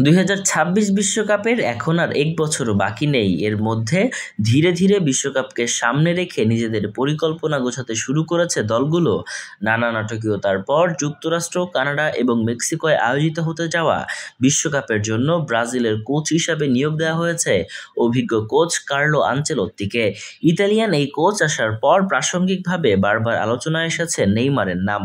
2026 বিশ্বকাপের এখন আর 1 বছরও বাকি নেই। এর মধ্যে ধীরে ধীরে বিশ্বকাপকে সামনে রেখে নিজেদের পরিকল্পনা গোছাতে শুরু করেছে দলগুলো। নানা নাটকীয়তার পর যুক্তরাষ্ট্র, কানাডা এবং মেক্সিকোয় আয়োজিত হতে যাওয়া বিশ্বকাপের জন্য ব্রাজিলের কোচ হিসাবে নিয়োগ দেওয়া হয়েছে অভিজ্ঞ কোচ কার্লো আনচেলত্তিকে। ইতালিয়ান এই কোচ আসার পর প্রাসঙ্গিকভাবে বারবার আলোচনায় এসেছে নেইমারের নাম।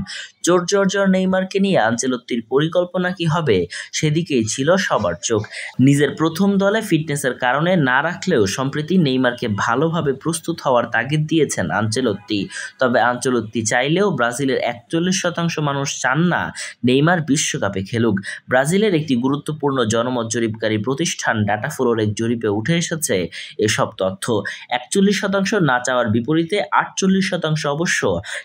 জর্জর নেইমারকে নিয়ে আনচেলত্তির পরিকল্পনা কি হবে সেদিকেই ছিল সবার চোখ। নিজের প্রথম দলে ফিটনেসের কারণে না রাখলেও সম্প্রতি নেইমারকে ভালোভাবে প্রস্তুত হওয়ার তাগিদ দিয়েছেন আনচেলত্তি। তবে আনচেলত্তি চাইলেও ব্রাজিলের 41% মানুষ চান না নেইমার বিশ্বকাপে খেলুক। ব্রাজিলের একটি গুরুত্বপূর্ণ জনমত জরিপকারী প্রতিষ্ঠান ডাটাফ্লোর এক জরিপে উঠে এসেছে এসব তথ্য। 41% না চাওয়ার বিপরীতে 48% অবশ্য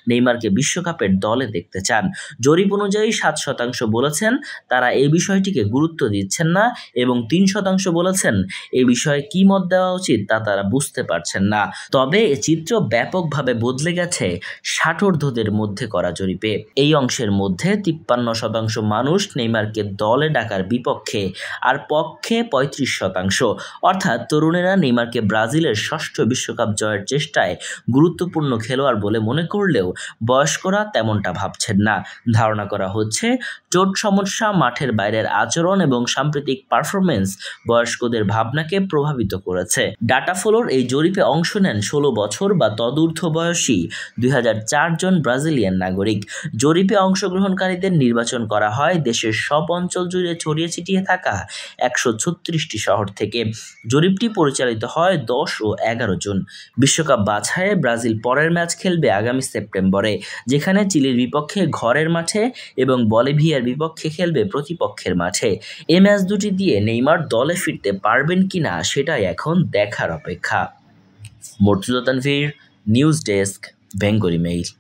নেইমারকে বিশ্বকাপের দলে দেখতে চান। জরিপ অনুযায়ী 7% বলেছেন তারা এই বিষয়টিকে গুরুত্ব দিচ্ছেন না এবং 3% বলেছেন এই বিষয়ে কি মত দেওয়া উচিত তা তারা বুঝতে পারছেন না। তবে এ চিত্র ব্যাপকভাবে বদলে গেছে ষাটোর্ধ্বদের মধ্যে করা জরিপে। এই অংশের মধ্যে 53% মানুষ নেইমারকে দলে ডাকার বিপক্ষে আর পক্ষে 35%। অর্থাৎ তরুণেরা নেইমারকে ব্রাজিলের ষষ্ঠ বিশ্বকাপ জয়ের চেষ্টায় গুরুত্বপূর্ণ খেলোয়াড় বলে মনে করলেও বয়স্করা তেমনটা ভাবছেন না। ধারণা করা হচ্ছে চোট সমস্যা, মাঠের বাইরের আচরণ এবং সাম্প্রতিক পারফরমেন্স বয়স্কদের ভাবনাকে প্রভাবিত করেছে। ডাটাফ্লোর এই জরিপে অংশ নেন 16 বছর বা তদূর্ধ্ব বয়সী 2004 জন ব্রাজিলিয়ান নাগরিক। জরিপে অংশগ্রহণকারীদের নির্বাচন করা হয় দেশের সব অঞ্চল জুড়ে ছড়িয়ে ছিটিয়ে থাকা 136টি শহর থেকে। জরিপটি পরিচালিত হয় 10 ও 11 জুন। বিশ্বকাপ বাছাইয়ে ব্রাজিল পরের ম্যাচ খেলবে আগামী সেপ্টেম্বরে, যেখানে চিলির বিপক্ষে ঘরের মাঠে এবং বলিভিয়ার বিপক্ষে খেলবে প্রতিপক্ষের মাঠে। এই ম্যাচ দুটি দিয়ে নেইমার দলে ফিরতে পারবেন কিনা সেটাই এখন দেখার অপেক্ষা। Murtuza Tanvir, news desk, Bengali mail.